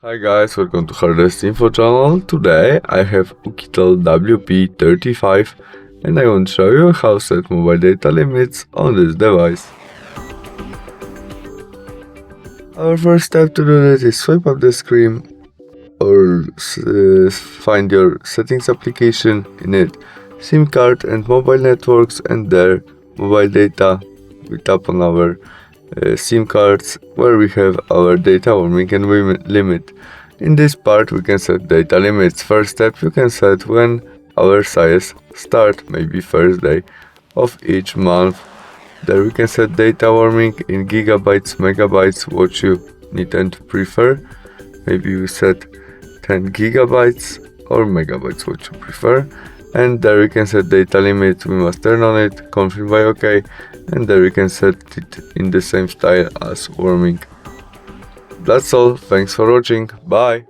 Hi guys, welcome to HardReset.Info channel. Today I have OUKITEL WP35 and I want to show you how to set mobile data limits on this device. Our first step to do that is swipe up the screen or find your settings application, in it SIM card and mobile networks, and there mobile data. We tap on our SIM cards where we have our data roaming and limit. In this part we can set data limits. First step, you can set when our sales start, maybe first day of each month. There we can set data roaming in gigabytes, megabytes, what you need and prefer. Maybe you set 10 gigabytes or megabytes, what you prefer. And there we can set data limit. We must turn on it, confirm by OK, and there we can set it in the same style as roaming. That's all, thanks for watching, bye!